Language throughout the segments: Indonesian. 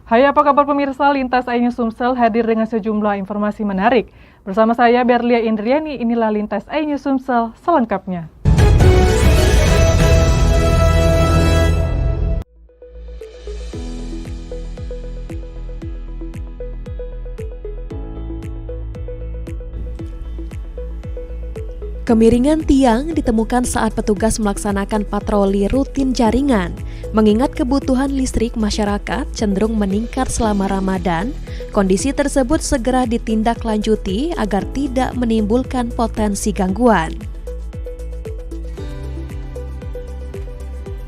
Hai, apa kabar pemirsa? Lintas iNews Sumsel hadir dengan sejumlah informasi menarik. Bersama saya Berlia Indriani, inilah Lintas iNews Sumsel selengkapnya. Kemiringan tiang ditemukan saat petugas melaksanakan patroli rutin jaringan. Mengingat kebutuhan listrik masyarakat cenderung meningkat selama Ramadan, kondisi tersebut segera ditindaklanjuti agar tidak menimbulkan potensi gangguan.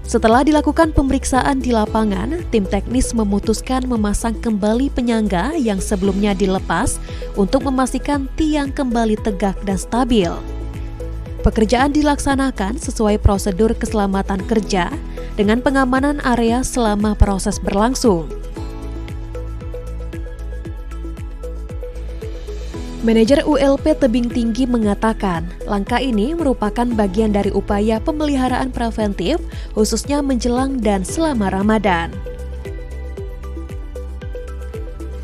Setelah dilakukan pemeriksaan di lapangan, tim teknis memutuskan memasang kembali penyangga yang sebelumnya dilepas untuk memastikan tiang kembali tegak dan stabil. Pekerjaan dilaksanakan sesuai prosedur keselamatan kerja dengan pengamanan area selama proses berlangsung. Manajer ULP Tebing Tinggi mengatakan, langkah ini merupakan bagian dari upaya pemeliharaan preventif khususnya menjelang dan selama Ramadan.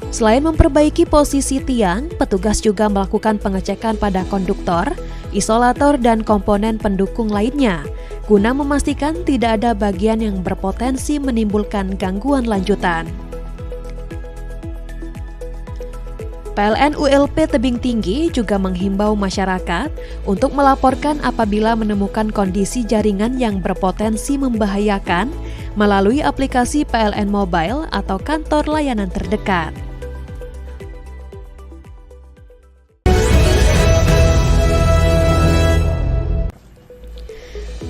Selain memperbaiki posisi tiang, petugas juga melakukan pengecekan pada konduktor, isolator, dan komponen pendukung lainnya, guna memastikan tidak ada bagian yang berpotensi menimbulkan gangguan lanjutan. PLN ULP Tebing Tinggi juga menghimbau masyarakat untuk melaporkan apabila menemukan kondisi jaringan yang berpotensi membahayakan melalui aplikasi PLN Mobile atau kantor layanan terdekat.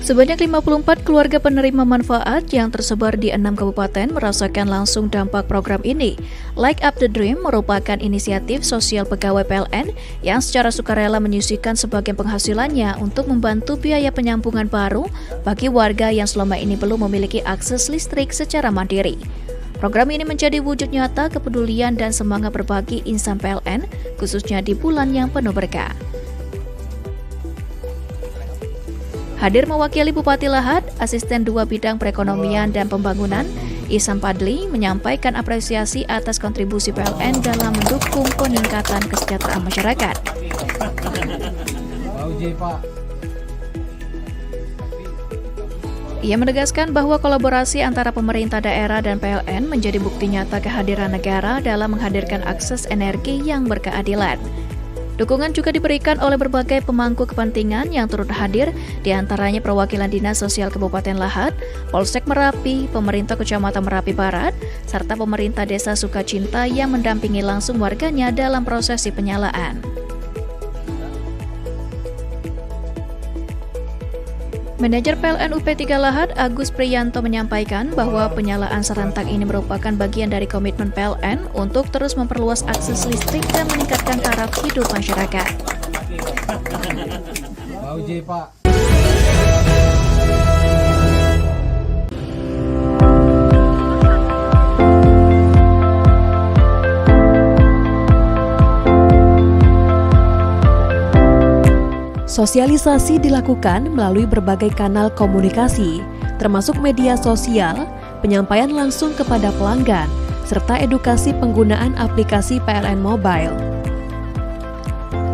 Sebanyak 54 keluarga penerima manfaat yang tersebar di 6 kabupaten merasakan langsung dampak program ini. Like Up the Dream merupakan inisiatif sosial pegawai PLN yang secara sukarela menyisihkan sebagian penghasilannya untuk membantu biaya penyambungan baru bagi warga yang selama ini belum memiliki akses listrik secara mandiri. Program ini menjadi wujud nyata kepedulian dan semangat berbagi insan PLN, khususnya di bulan yang penuh berkah. Hadir mewakili Bupati Lahat, Asisten 2 Bidang Perekonomian dan Pembangunan, Ihsan Padli, menyampaikan apresiasi atas kontribusi PLN dalam mendukung peningkatan kesejahteraan masyarakat. Ia menegaskan bahwa kolaborasi antara pemerintah daerah dan PLN menjadi bukti nyata kehadiran negara dalam menghadirkan akses energi yang berkeadilan. Dukungan juga diberikan oleh berbagai pemangku kepentingan yang turut hadir, diantaranya perwakilan Dinas Sosial Kabupaten Lahat, Polsek Merapi, pemerintah Kecamatan Merapi Barat, serta pemerintah Desa Sukacinta yang mendampingi langsung warganya dalam prosesi penyalaan. Manajer PLN UP3 Lahat, Agus Priyanto, menyampaikan bahwa penyalaan serentak ini merupakan bagian dari komitmen PLN untuk terus memperluas akses listrik dan meningkatkan taraf hidup masyarakat. Sosialisasi dilakukan melalui berbagai kanal komunikasi, termasuk media sosial, penyampaian langsung kepada pelanggan, serta edukasi penggunaan aplikasi PLN Mobile.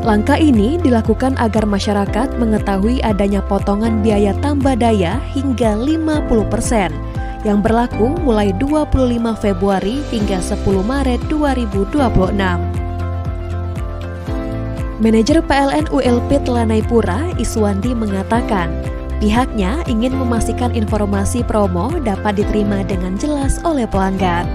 Langkah ini dilakukan agar masyarakat mengetahui adanya potongan biaya tambah daya hingga 50% yang berlaku mulai 25 Februari hingga 10 Maret 2026. Manajer PLN ULP Telanai-Pura, Iswandi, mengatakan pihaknya ingin memastikan informasi promo dapat diterima dengan jelas oleh pelanggan.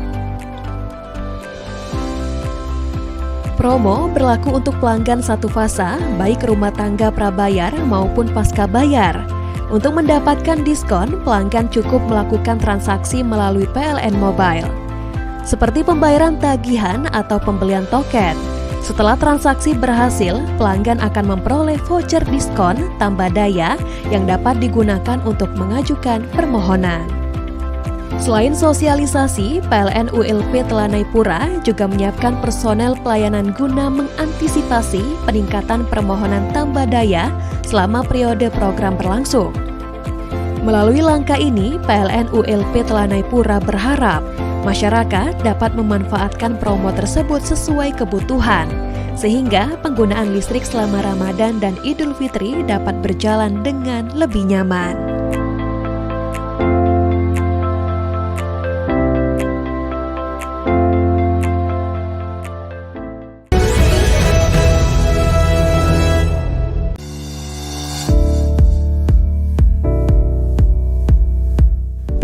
Promo berlaku untuk pelanggan satu fasa, baik rumah tangga prabayar maupun pasca bayar. Untuk mendapatkan diskon, pelanggan cukup melakukan transaksi melalui PLN Mobile, seperti pembayaran tagihan atau pembelian token. Setelah transaksi berhasil, pelanggan akan memperoleh voucher diskon tambah daya yang dapat digunakan untuk mengajukan permohonan. Selain sosialisasi, PLN ULP Telanai-Pura juga menyiapkan personel pelayanan guna mengantisipasi peningkatan permohonan tambah daya selama periode program berlangsung. Melalui langkah ini, PLN ULP Telanai-Pura berharap Masyarakat dapat memanfaatkan promo tersebut sesuai kebutuhan, sehingga penggunaan listrik selama Ramadan dan Idul Fitri dapat berjalan dengan lebih nyaman.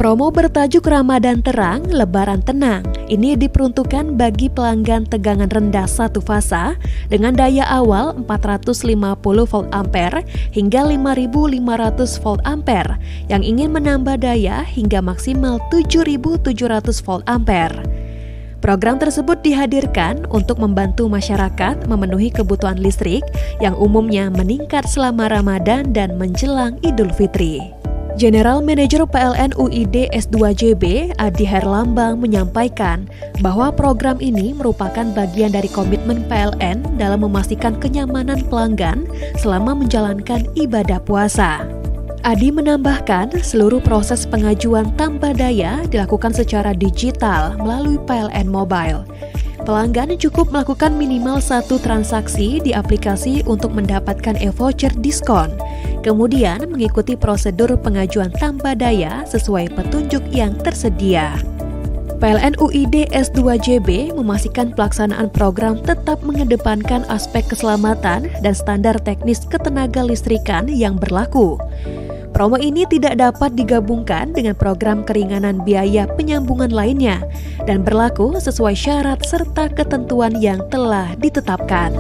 Promo bertajuk Ramadan Terang, Lebaran Tenang ini diperuntukkan bagi pelanggan tegangan rendah satu fasa dengan daya awal 450 volt ampere hingga 5500 volt ampere yang ingin menambah daya hingga maksimal 7700 volt ampere. Program tersebut dihadirkan untuk membantu masyarakat memenuhi kebutuhan listrik yang umumnya meningkat selama Ramadan dan menjelang Idul Fitri. General Manager PLN UID S2JB Adi Herlambang menyampaikan bahwa program ini merupakan bagian dari komitmen PLN dalam memastikan kenyamanan pelanggan selama menjalankan ibadah puasa. Adi menambahkan seluruh proses pengajuan tambah daya dilakukan secara digital melalui PLN Mobile. Pelanggan cukup melakukan minimal 1 transaksi di aplikasi untuk mendapatkan e-voucher diskon. Kemudian mengikuti prosedur pengajuan tambah daya sesuai petunjuk yang tersedia. PLN UID S2JB memastikan pelaksanaan program tetap mengedepankan aspek keselamatan dan standar teknis ketenaga listrikan yang berlaku. Promo ini tidak dapat digabungkan dengan program keringanan biaya penyambungan lainnya dan berlaku sesuai syarat serta ketentuan yang telah ditetapkan.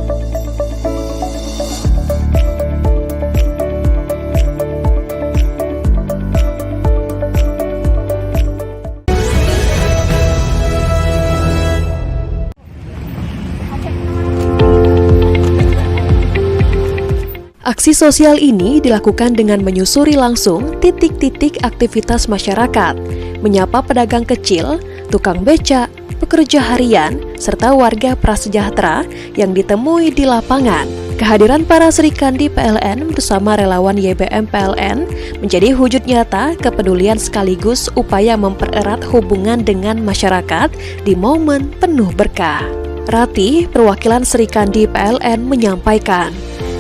Aksi sosial ini dilakukan dengan menyusuri langsung titik-titik aktivitas masyarakat, menyapa pedagang kecil, tukang becak, pekerja harian, serta warga prasejahtera yang ditemui di lapangan. Kehadiran para Serikandi PLN bersama relawan YBM PLN menjadi wujud nyata kepedulian sekaligus upaya mempererat hubungan dengan masyarakat di momen penuh berkah. Rati, perwakilan Serikandi PLN menyampaikan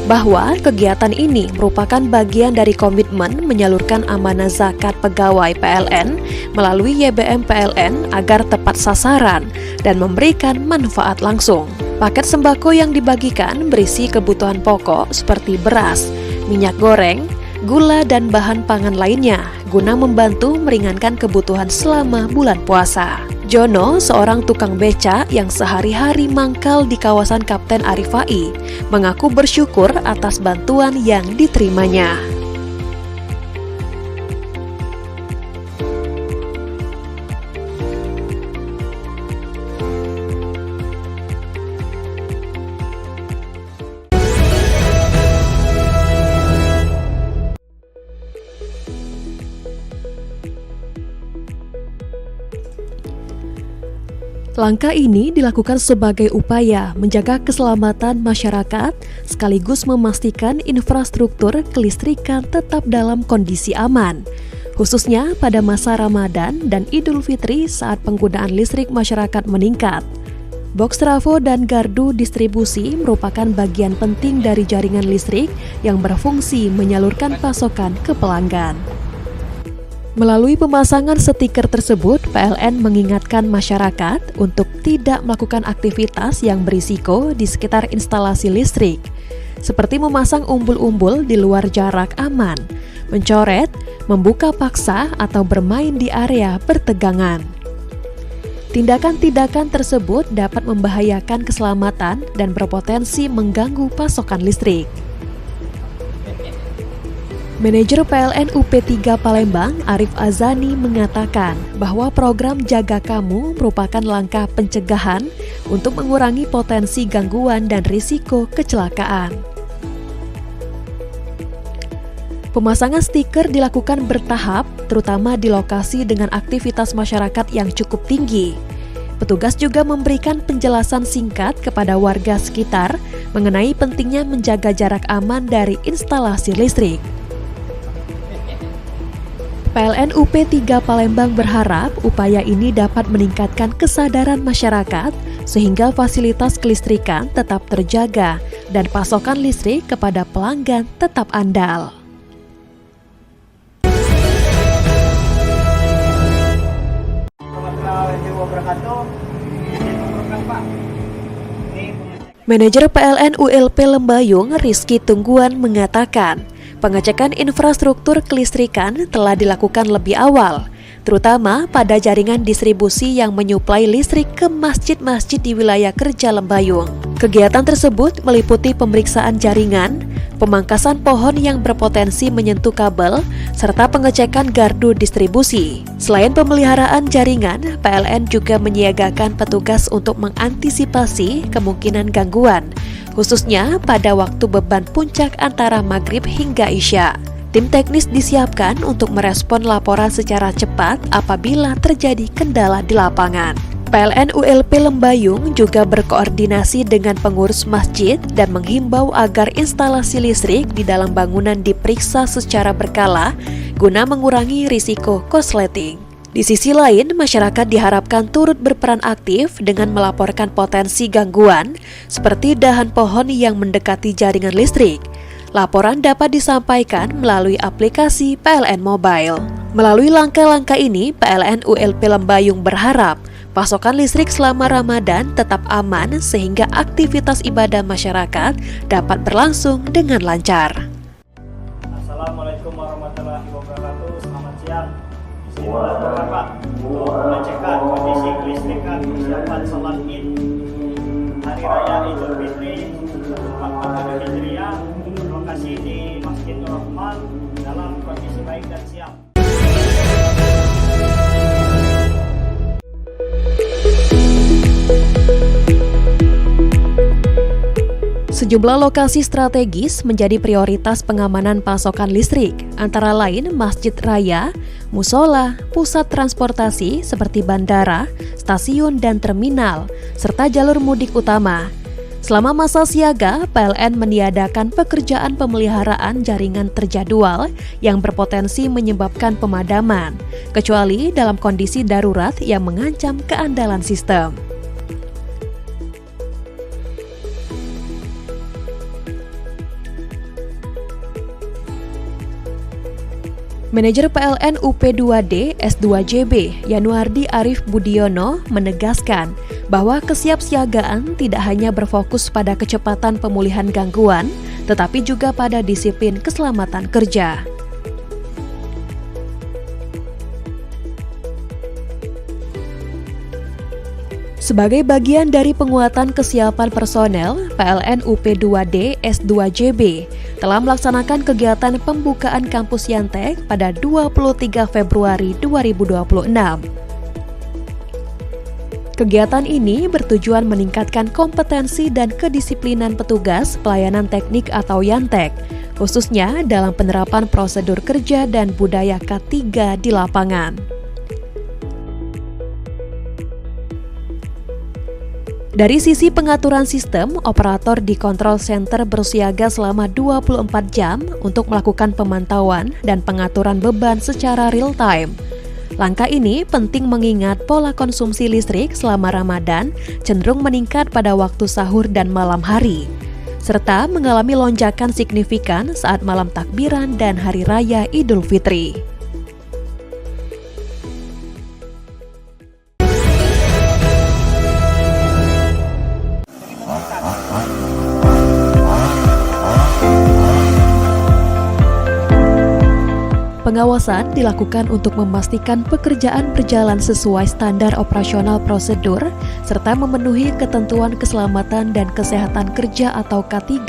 bahwa kegiatan ini merupakan bagian dari komitmen menyalurkan amanah zakat pegawai PLN melalui YBM PLN agar tepat sasaran dan memberikan manfaat langsung. Paket sembako yang dibagikan berisi kebutuhan pokok seperti beras, minyak goreng, gula, dan bahan pangan lainnya guna membantu meringankan kebutuhan selama bulan puasa. Jono, seorang tukang becak yang sehari-hari mangkal di kawasan Kapten Arifai, mengaku bersyukur atas bantuan yang diterimanya. Langkah ini dilakukan sebagai upaya menjaga keselamatan masyarakat sekaligus memastikan infrastruktur kelistrikan tetap dalam kondisi aman, khususnya pada masa Ramadan dan Idul Fitri saat penggunaan listrik masyarakat meningkat. Box trafo dan gardu distribusi merupakan bagian penting dari jaringan listrik yang berfungsi menyalurkan pasokan ke pelanggan. Melalui pemasangan stiker tersebut, PLN mengingatkan masyarakat untuk tidak melakukan aktivitas yang berisiko di sekitar instalasi listrik, seperti memasang umbul-umbul di luar jarak aman, mencoret, membuka paksa, atau bermain di area bertegangan. Tindakan-tindakan tersebut dapat membahayakan keselamatan dan berpotensi mengganggu pasokan listrik. Manajer PLN UP3 Palembang, Arif Azani, mengatakan bahwa program Jaga Kamu merupakan langkah pencegahan untuk mengurangi potensi gangguan dan risiko kecelakaan. Pemasangan stiker dilakukan bertahap, terutama di lokasi dengan aktivitas masyarakat yang cukup tinggi. Petugas juga memberikan penjelasan singkat kepada warga sekitar mengenai pentingnya menjaga jarak aman dari instalasi listrik. PLN UP 3 Palembang berharap upaya ini dapat meningkatkan kesadaran masyarakat sehingga fasilitas kelistrikan tetap terjaga dan pasokan listrik kepada pelanggan tetap andal. Manajer PLN ULP Lembayung, Rizky Tungguan, mengatakan pengecekan infrastruktur kelistrikan telah dilakukan lebih awal, terutama pada jaringan distribusi yang menyuplai listrik ke masjid-masjid di wilayah kerja Lembayung. Kegiatan tersebut meliputi pemeriksaan jaringan, pemangkasan pohon yang berpotensi menyentuh kabel, serta pengecekan gardu distribusi. Selain pemeliharaan jaringan, PLN juga menyiagakan petugas untuk mengantisipasi kemungkinan gangguan, khususnya pada waktu beban puncak antara maghrib hingga isya. Tim teknis disiapkan untuk merespon laporan secara cepat apabila terjadi kendala di lapangan. PLN ULP Lembayung juga berkoordinasi dengan pengurus masjid dan menghimbau agar instalasi listrik di dalam bangunan diperiksa secara berkala guna mengurangi risiko korsleting. Di sisi lain, masyarakat diharapkan turut berperan aktif dengan melaporkan potensi gangguan seperti dahan pohon yang mendekati jaringan listrik. Laporan dapat disampaikan melalui aplikasi PLN Mobile. Melalui langkah-langkah ini, PLN ULP Lembayung berharap pasokan listrik selama Ramadan tetap aman sehingga aktivitas ibadah masyarakat dapat berlangsung dengan lancar. Assalamualaikum warahmatullahi wabarakatuh. Selamat siang. Di sini melaporkan Pak untuk pengecekan kondisi kelistrikan persiapan sholat Id Hari Raya Idul Fitri 1442 Hijriah. Lokasi di Masjid Nur Rahman dalam kondisi baik dan siap. Sejumlah lokasi strategis menjadi prioritas pengamanan pasokan listrik, antara lain masjid raya, musola, pusat transportasi seperti bandara, stasiun dan terminal, serta jalur mudik utama. Selama masa siaga, PLN meniadakan pekerjaan pemeliharaan jaringan terjadwal yang berpotensi menyebabkan pemadaman, kecuali dalam kondisi darurat yang mengancam keandalan sistem. Manajer PLN UP2D S2JB Yanuardi Arif Budiono menegaskan bahwa kesiapsiagaan tidak hanya berfokus pada kecepatan pemulihan gangguan, tetapi juga pada disiplin keselamatan kerja. Sebagai bagian dari penguatan kesiapan personel, PLN UP2D S2JB telah melaksanakan kegiatan pembukaan kampus Yantek pada 23 Februari 2026. Kegiatan ini bertujuan meningkatkan kompetensi dan kedisiplinan petugas pelayanan teknik atau Yantek, khususnya dalam penerapan prosedur kerja dan budaya K3 di lapangan. Dari sisi pengaturan sistem, operator di control center bersiaga selama 24 jam untuk melakukan pemantauan dan pengaturan beban secara real time. Langkah ini penting mengingat pola konsumsi listrik selama Ramadan cenderung meningkat pada waktu sahur dan malam hari, serta mengalami lonjakan signifikan saat malam takbiran dan Hari Raya Idul Fitri. Pengawasan dilakukan untuk memastikan pekerjaan berjalan sesuai standar operasional prosedur serta memenuhi ketentuan keselamatan dan kesehatan kerja atau K3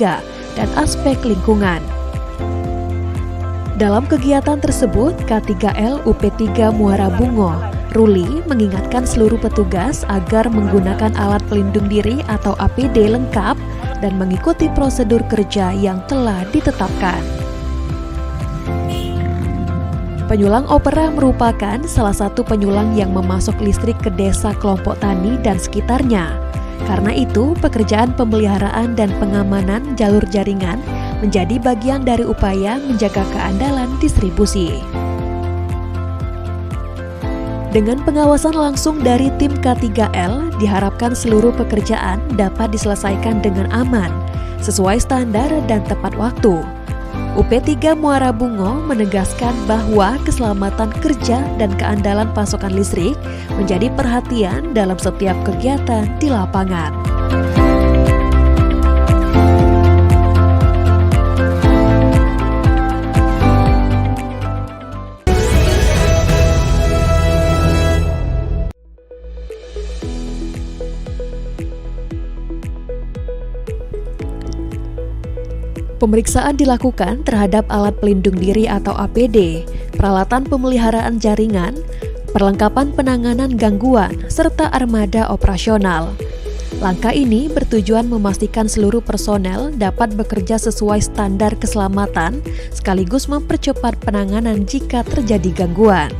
dan aspek lingkungan. Dalam kegiatan tersebut, K3L UP3 Muara Bungo, Ruli mengingatkan seluruh petugas agar menggunakan alat pelindung diri atau APD lengkap dan mengikuti prosedur kerja yang telah ditetapkan. Penyulang opera merupakan salah satu penyulang yang memasok listrik ke desa kelompok tani dan sekitarnya. Karena itu, pekerjaan pemeliharaan dan pengamanan jalur jaringan menjadi bagian dari upaya menjaga keandalan distribusi. Dengan pengawasan langsung dari tim K3L, diharapkan seluruh pekerjaan dapat diselesaikan dengan aman, sesuai standar dan tepat waktu. UP3 Muara Bungo menegaskan bahwa keselamatan kerja dan keandalan pasokan listrik menjadi perhatian dalam setiap kegiatan di lapangan. Pemeriksaan dilakukan terhadap alat pelindung diri atau APD, peralatan pemeliharaan jaringan, perlengkapan penanganan gangguan, serta armada operasional. Langkah ini bertujuan memastikan seluruh personel dapat bekerja sesuai standar keselamatan, sekaligus mempercepat penanganan jika terjadi gangguan.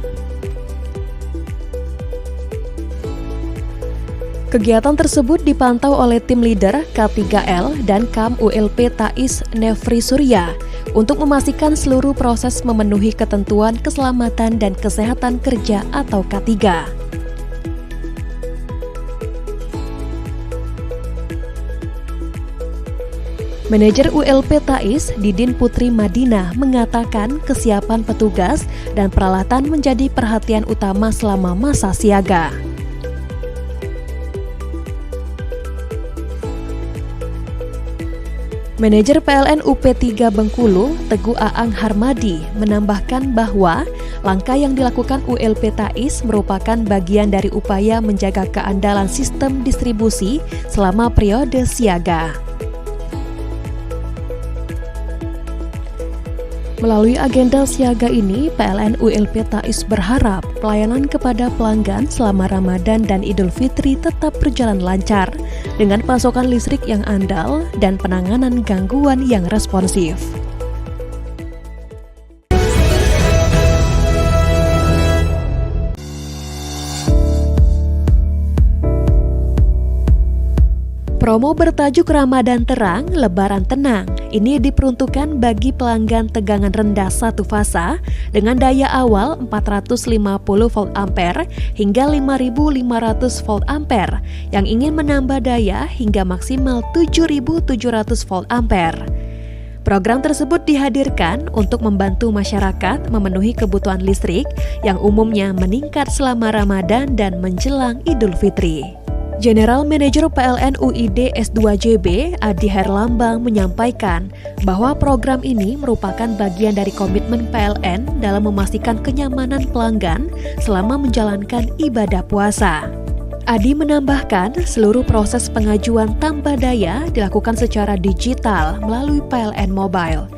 Kegiatan tersebut dipantau oleh tim leader K3L dan KAM ULP TAIS Nefri Surya untuk memastikan seluruh proses memenuhi ketentuan keselamatan dan kesehatan kerja atau K3. Manajer ULP TAIS Didin Putri Madinah mengatakan kesiapan petugas dan peralatan menjadi perhatian utama selama masa siaga. Manajer PLN UP3 Bengkulu, Teguh Aang Harmadi, menambahkan bahwa langkah yang dilakukan ULP TAIS merupakan bagian dari upaya menjaga keandalan sistem distribusi selama periode siaga. Melalui agenda siaga ini, PLN ULP TAIS berharap pelayanan kepada pelanggan selama Ramadan dan Idul Fitri tetap berjalan lancar dengan pasokan listrik yang andal dan penanganan gangguan yang responsif. Promo bertajuk Ramadan Terang, Lebaran Tenang. Ini diperuntukkan bagi pelanggan tegangan rendah satu fasa dengan daya awal 450 volt ampere hingga 5500 volt ampere yang ingin menambah daya hingga maksimal 7700 volt ampere. Program tersebut dihadirkan untuk membantu masyarakat memenuhi kebutuhan listrik yang umumnya meningkat selama Ramadan dan menjelang Idul Fitri. General Manager PLN UID S2JB Adi Herlambang menyampaikan bahwa program ini merupakan bagian dari komitmen PLN dalam memastikan kenyamanan pelanggan selama menjalankan ibadah puasa. Adi menambahkan seluruh proses pengajuan tambah daya dilakukan secara digital melalui PLN Mobile.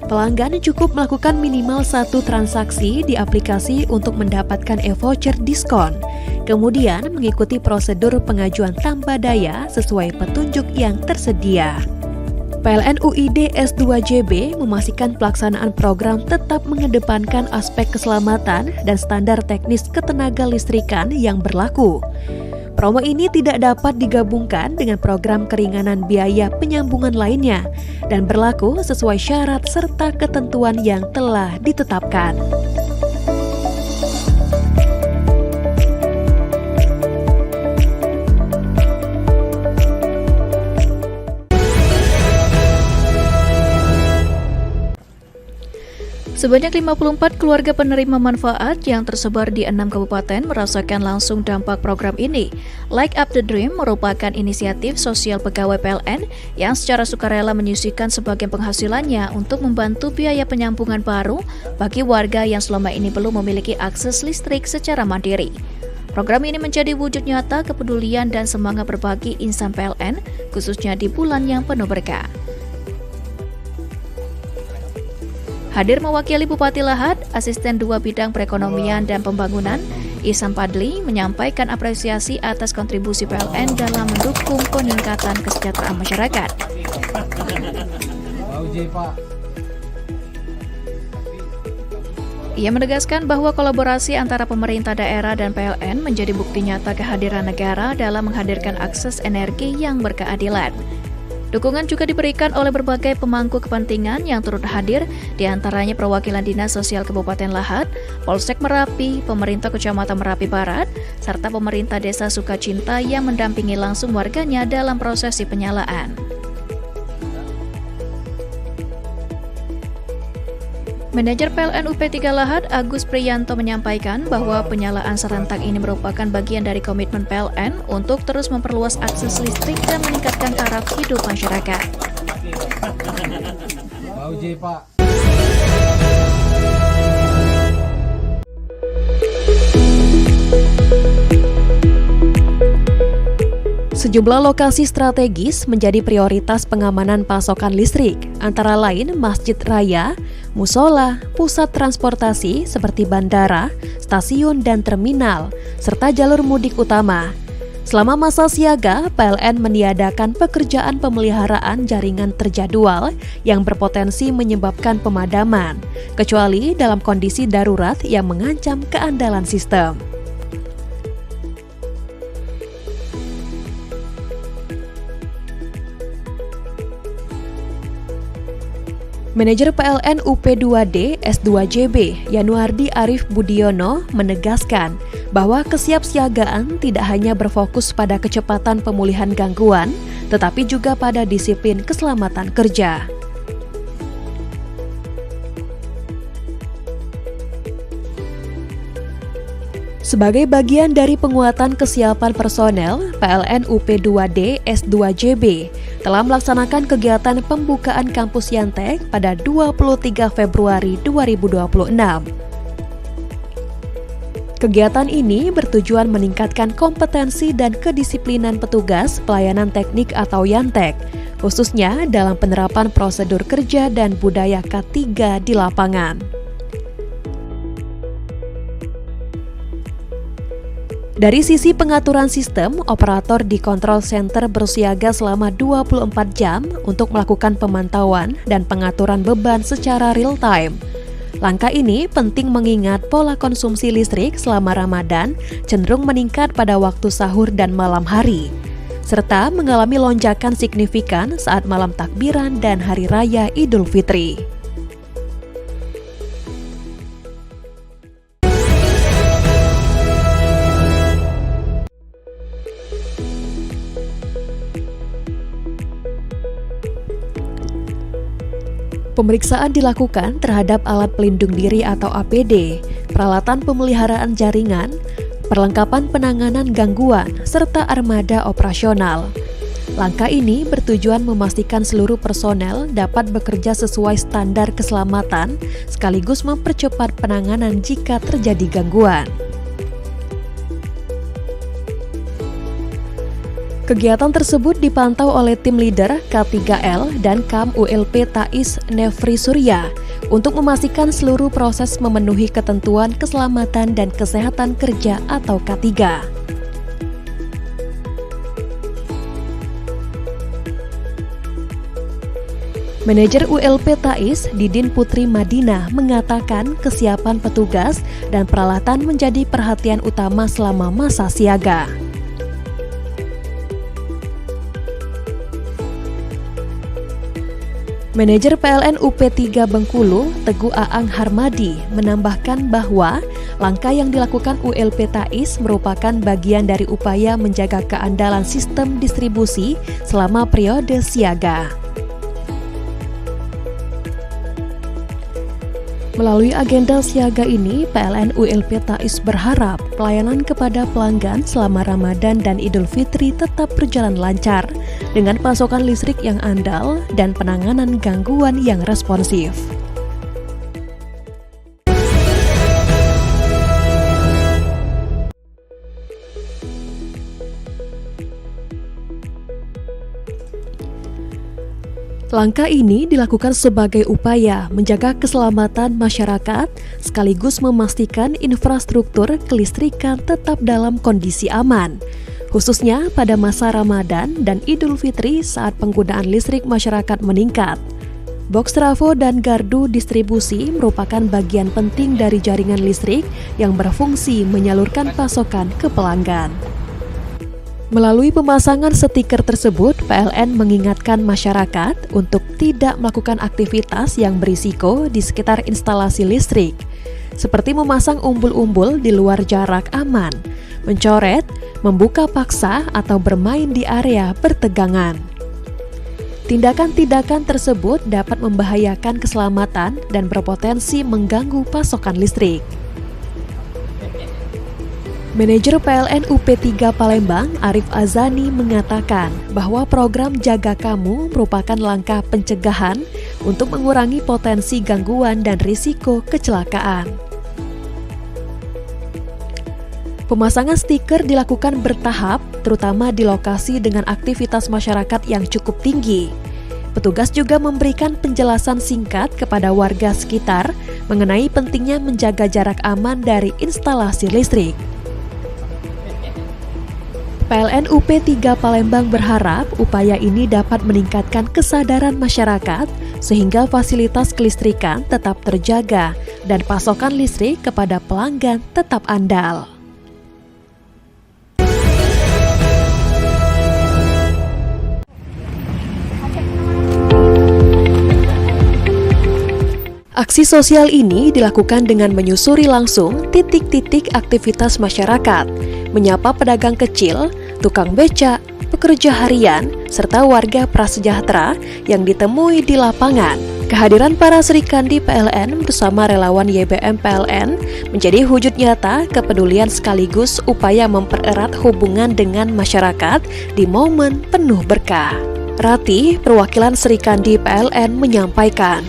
Pelanggan cukup melakukan minimal 1 transaksi di aplikasi untuk mendapatkan e-voucher diskon. Kemudian mengikuti prosedur pengajuan tambah daya sesuai petunjuk yang tersedia. PLN UID S2JB memastikan pelaksanaan program tetap mengedepankan aspek keselamatan dan standar teknis ketenaga listrikan yang berlaku. Promo ini tidak dapat digabungkan dengan program keringanan biaya penyambungan lainnya dan berlaku sesuai syarat serta ketentuan yang telah ditetapkan. Sebanyak 54 keluarga penerima manfaat yang tersebar di 6 kabupaten merasakan langsung dampak program ini. Like Up the Dream merupakan inisiatif sosial pegawai PLN yang secara sukarela menyisihkan sebagian penghasilannya untuk membantu biaya penyambungan baru bagi warga yang selama ini belum memiliki akses listrik secara mandiri. Program ini menjadi wujud nyata kepedulian dan semangat berbagi insan PLN, khususnya di bulan yang penuh berkah. Hadir mewakili Bupati Lahat, Asisten 2 Bidang Perekonomian dan Pembangunan, Ihsan Padli, menyampaikan apresiasi atas kontribusi PLN dalam mendukung peningkatan kesejahteraan masyarakat. Ia menegaskan bahwa kolaborasi antara pemerintah daerah dan PLN menjadi bukti nyata kehadiran negara dalam menghadirkan akses energi yang berkeadilan. Dukungan juga diberikan oleh berbagai pemangku kepentingan yang turut hadir, diantaranya perwakilan Dinas Sosial Kabupaten Lahat, Polsek Merapi, pemerintah Kecamatan Merapi Barat, serta pemerintah Desa Sukacinta yang mendampingi langsung warganya dalam prosesi penyalaan. Manajer PLN UP3 Lahat, Agus Priyanto, menyampaikan bahwa penyalaan serentak ini merupakan bagian dari komitmen PLN untuk terus memperluas akses listrik dan meningkatkan taraf hidup masyarakat. Sejumlah lokasi strategis menjadi prioritas pengamanan pasokan listrik, antara lain Masjid Raya, musola, pusat transportasi seperti bandara, stasiun dan terminal, serta jalur mudik utama. Selama masa siaga, PLN meniadakan pekerjaan pemeliharaan jaringan terjadwal yang berpotensi menyebabkan pemadaman, kecuali dalam kondisi darurat yang mengancam keandalan sistem. Manajer PLN UP2D S2JB Yanuardi Arif Budiono menegaskan bahwa kesiapsiagaan tidak hanya berfokus pada kecepatan pemulihan gangguan, tetapi juga pada disiplin keselamatan kerja. Sebagai bagian dari penguatan kesiapan personel, PLN UP2D S2JB telah melaksanakan kegiatan pembukaan kampus Yantek pada 23 Februari 2026. Kegiatan ini bertujuan meningkatkan kompetensi dan kedisiplinan petugas pelayanan teknik atau Yantek, khususnya dalam penerapan prosedur kerja dan budaya K3 di lapangan. Dari sisi pengaturan sistem, operator di control center bersiaga selama 24 jam untuk melakukan pemantauan dan pengaturan beban secara real time. Langkah ini penting mengingat pola konsumsi listrik selama Ramadan cenderung meningkat pada waktu sahur dan malam hari, serta mengalami lonjakan signifikan saat malam takbiran dan Hari Raya Idul Fitri. Pemeriksaan dilakukan terhadap alat pelindung diri atau APD, peralatan pemeliharaan jaringan, perlengkapan penanganan gangguan, serta armada operasional. Langkah ini bertujuan memastikan seluruh personel dapat bekerja sesuai standar keselamatan, sekaligus mempercepat penanganan jika terjadi gangguan. Kegiatan tersebut dipantau oleh tim leader K3L dan KAM ULP Tais Nefri Surya untuk memastikan seluruh proses memenuhi ketentuan keselamatan dan kesehatan kerja atau K3. Manajer ULP Tais, Didin Putri Madinah, mengatakan kesiapan petugas dan peralatan menjadi perhatian utama selama masa siaga. Manajer PLN UP3 Bengkulu, Teguh Aang Harmadi, menambahkan bahwa langkah yang dilakukan ULP Tais merupakan bagian dari upaya menjaga keandalan sistem distribusi selama periode siaga. Melalui agenda siaga ini, PLN ULP Tais berharap pelayanan kepada pelanggan selama Ramadan dan Idul Fitri tetap berjalan lancar dengan pasokan listrik yang andal dan penanganan gangguan yang responsif. Langkah ini dilakukan sebagai upaya menjaga keselamatan masyarakat sekaligus memastikan infrastruktur kelistrikan tetap dalam kondisi aman, khususnya pada masa Ramadan dan Idul Fitri saat penggunaan listrik masyarakat meningkat. Box trafo dan gardu distribusi merupakan bagian penting dari jaringan listrik yang berfungsi menyalurkan pasokan ke pelanggan. Melalui pemasangan stiker tersebut, PLN mengingatkan masyarakat untuk tidak melakukan aktivitas yang berisiko di sekitar instalasi listrik, seperti memasang umbul-umbul di luar jarak aman, mencoret, membuka paksa, atau bermain di area bertegangan. Tindakan-tindakan tersebut dapat membahayakan keselamatan dan berpotensi mengganggu pasokan listrik. Manajer PLN UP3 Palembang, Arif Azani, mengatakan bahwa program Jaga Kamu merupakan langkah pencegahan untuk mengurangi potensi gangguan dan risiko kecelakaan. Pemasangan stiker dilakukan bertahap, terutama di lokasi dengan aktivitas masyarakat yang cukup tinggi. Petugas juga memberikan penjelasan singkat kepada warga sekitar mengenai pentingnya menjaga jarak aman dari instalasi listrik. PLN UP3 Palembang berharap upaya ini dapat meningkatkan kesadaran masyarakat sehingga fasilitas kelistrikan tetap terjaga dan pasokan listrik kepada pelanggan tetap andal. Aksi sosial ini dilakukan dengan menyusuri langsung titik-titik aktivitas masyarakat, menyapa pedagang kecil, tukang becak, pekerja harian, serta warga prasejahtera yang ditemui di lapangan. Kehadiran para Serikandi PLN bersama relawan YBM PLN menjadi wujud nyata kepedulian sekaligus upaya mempererat hubungan dengan masyarakat di momen penuh berkah. Rati, perwakilan Serikandi PLN, menyampaikan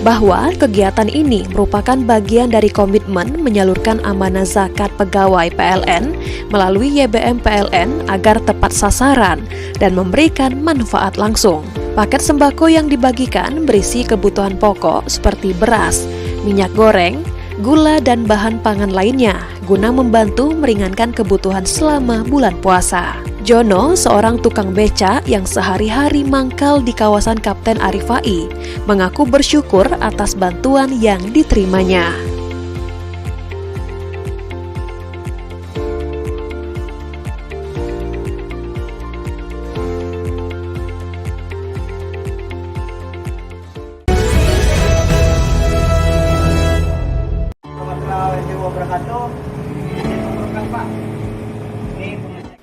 bahwa kegiatan ini merupakan bagian dari komitmen menyalurkan amanah zakat pegawai PLN melalui YBM PLN agar tepat sasaran dan memberikan manfaat langsung. Paket sembako yang dibagikan berisi kebutuhan pokok seperti beras, minyak goreng, gula, dan bahan pangan lainnya guna membantu meringankan kebutuhan selama bulan puasa. Jono, seorang tukang becak yang sehari-hari mangkal di kawasan Kapten Arifai, mengaku bersyukur atas bantuan yang diterimanya.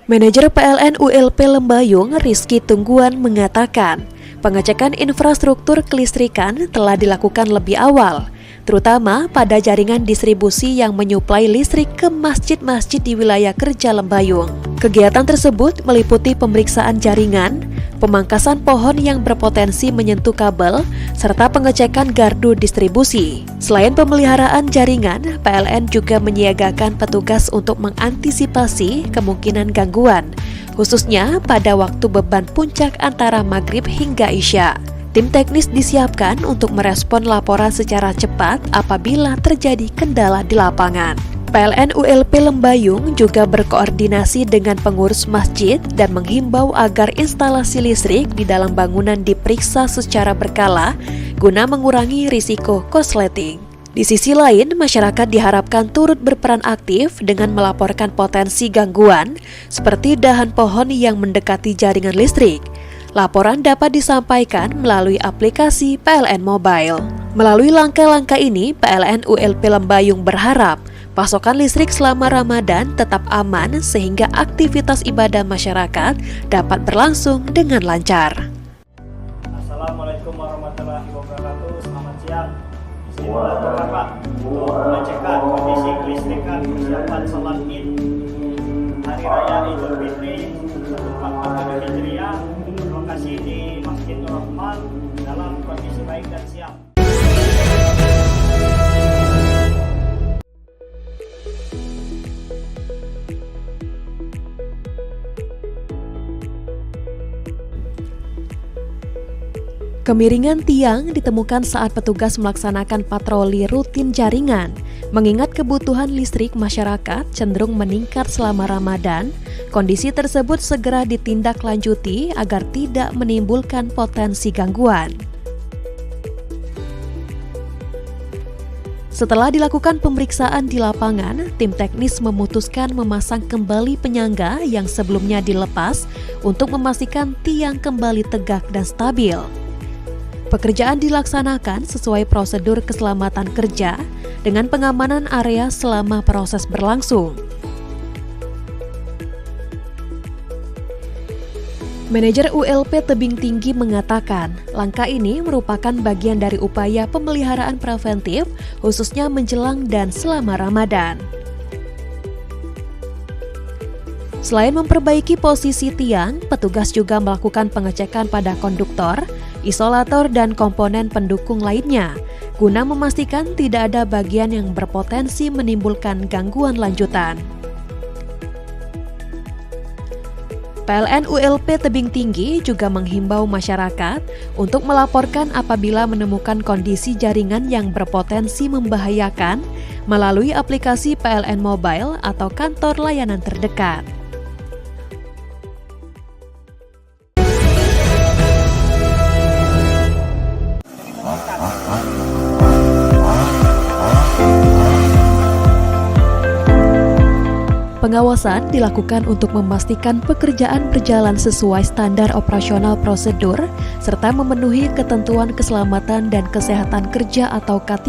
Manajer PLN ULP Lembayung, Rizky Tungguan, mengatakan pengecekan infrastruktur kelistrikan telah dilakukan lebih awal, terutama pada jaringan distribusi yang menyuplai listrik ke masjid-masjid di wilayah kerja Lembayung. Kegiatan tersebut meliputi pemeriksaan jaringan, pemangkasan pohon yang berpotensi menyentuh kabel, serta pengecekan gardu distribusi. Selain pemeliharaan jaringan, PLN juga menyiagakan petugas untuk mengantisipasi kemungkinan gangguan, khususnya pada waktu beban puncak antara maghrib hingga isya. Tim teknis disiapkan untuk merespon laporan secara cepat apabila terjadi kendala di lapangan. PLN ULP Lembayung juga berkoordinasi dengan pengurus masjid dan menghimbau agar instalasi listrik di dalam bangunan diperiksa secara berkala guna mengurangi risiko korsleting. Di sisi lain, masyarakat diharapkan turut berperan aktif dengan melaporkan potensi gangguan seperti dahan pohon yang mendekati jaringan listrik. Laporan dapat disampaikan melalui aplikasi PLN Mobile. Melalui langkah-langkah ini, PLN ULP Lembayung berharap pasokan listrik selama Ramadan tetap aman sehingga aktivitas ibadah masyarakat dapat berlangsung dengan lancar. Assalamualaikum warahmatullahi wabarakatuh. Selamat siang. Bismillah Bapak untuk mengecekkan kondisi kelistrikan persiapan salat Id Hari Raya Idul Fitri 1442 Hijriah. Lokasi di Masjid Rahman dalam kondisi baik dan siap. Kemiringan tiang ditemukan saat petugas melaksanakan patroli rutin jaringan. Mengingat kebutuhan listrik masyarakat cenderung meningkat selama Ramadan, kondisi tersebut segera ditindaklanjuti agar tidak menimbulkan potensi gangguan. Setelah dilakukan pemeriksaan di lapangan, tim teknis memutuskan memasang kembali penyangga yang sebelumnya dilepas untuk memastikan tiang kembali tegak dan stabil. Pekerjaan dilaksanakan sesuai prosedur keselamatan kerja dengan pengamanan area selama proses berlangsung. Manajer ULP Tebing Tinggi mengatakan, langkah ini merupakan bagian dari upaya pemeliharaan preventif, khususnya menjelang dan selama Ramadan. Selain memperbaiki posisi tiang, petugas juga melakukan pengecekan pada konduktor, isolator, dan komponen pendukung lainnya, guna memastikan tidak ada bagian yang berpotensi menimbulkan gangguan lanjutan. PLN ULP Tebing Tinggi juga menghimbau masyarakat untuk melaporkan apabila menemukan kondisi jaringan yang berpotensi membahayakan melalui aplikasi PLN Mobile atau kantor layanan terdekat. Pengawasan dilakukan untuk memastikan pekerjaan berjalan sesuai standar operasional prosedur serta memenuhi ketentuan keselamatan dan kesehatan kerja atau K3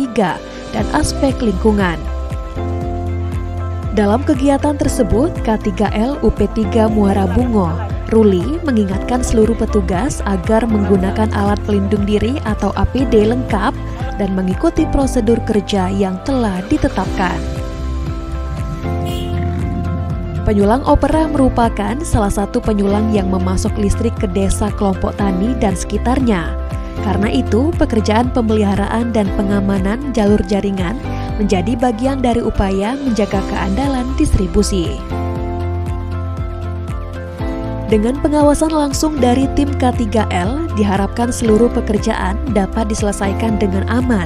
dan aspek lingkungan. Dalam kegiatan tersebut, K3L UP3 Muara Bungo, Ruli mengingatkan seluruh petugas agar menggunakan alat pelindung diri atau APD lengkap dan mengikuti prosedur kerja yang telah ditetapkan. Penyulang opera merupakan salah satu penyulang yang memasok listrik ke desa kelompok tani dan sekitarnya. Karena itu, pekerjaan pemeliharaan dan pengamanan jalur jaringan menjadi bagian dari upaya menjaga keandalan distribusi. Dengan pengawasan langsung dari tim K3L, diharapkan seluruh pekerjaan dapat diselesaikan dengan aman,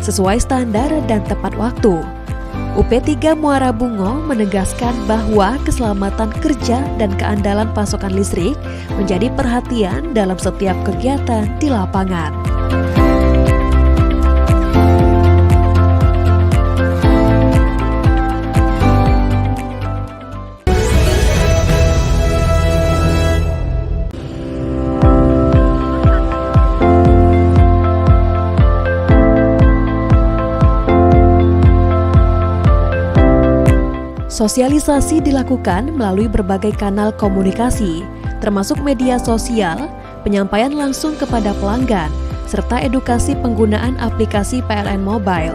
sesuai standar dan tepat waktu. UP3 Muara Bungo menegaskan bahwa keselamatan kerja dan keandalan pasokan listrik menjadi perhatian dalam setiap kegiatan di lapangan. Sosialisasi dilakukan melalui berbagai kanal komunikasi, termasuk media sosial, penyampaian langsung kepada pelanggan, serta edukasi penggunaan aplikasi PLN Mobile.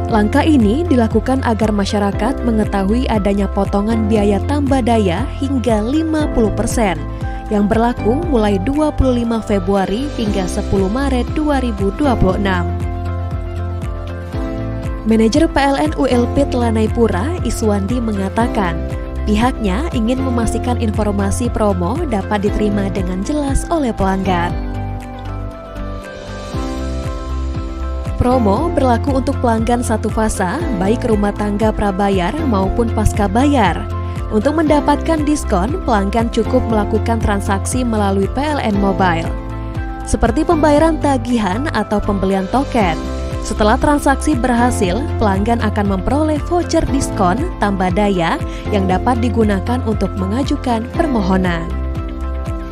Langkah ini dilakukan agar masyarakat mengetahui adanya potongan biaya tambah daya hingga 50% yang berlaku mulai 25 Februari hingga 10 Maret 2026. Manajer PLN ULP Telanai Pura, Iswandi mengatakan, pihaknya ingin memastikan informasi promo dapat diterima dengan jelas oleh pelanggan. Promo berlaku untuk pelanggan satu fasa, baik rumah tangga prabayar maupun pasca bayar. Untuk mendapatkan diskon, pelanggan cukup melakukan transaksi melalui PLN Mobile, seperti pembayaran tagihan atau pembelian token. Setelah transaksi berhasil, pelanggan akan memperoleh voucher diskon tambah daya yang dapat digunakan untuk mengajukan permohonan.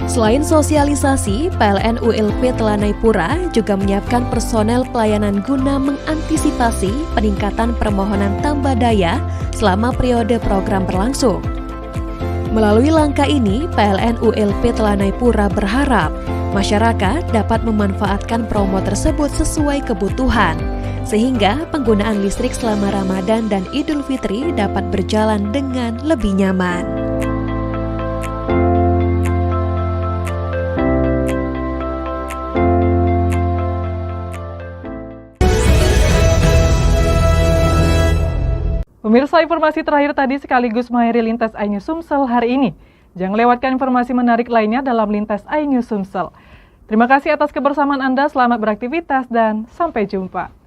Selain sosialisasi, PLN ULP Telanai Pura juga menyiapkan personel pelayanan guna mengantisipasi peningkatan permohonan tambah daya selama periode program berlangsung. Melalui langkah ini, PLN ULP Telanai Pura berharap masyarakat dapat memanfaatkan promo tersebut sesuai kebutuhan, sehingga penggunaan listrik selama Ramadan dan Idul Fitri dapat berjalan dengan lebih nyaman. Pemirsa, informasi terakhir tadi sekaligus mengakhiri Lintas iNews Sumsel hari ini. Jangan lewatkan informasi menarik lainnya dalam Lintas iNews Sumsel. Terima kasih atas kebersamaan Anda, selamat beraktivitas, dan sampai jumpa.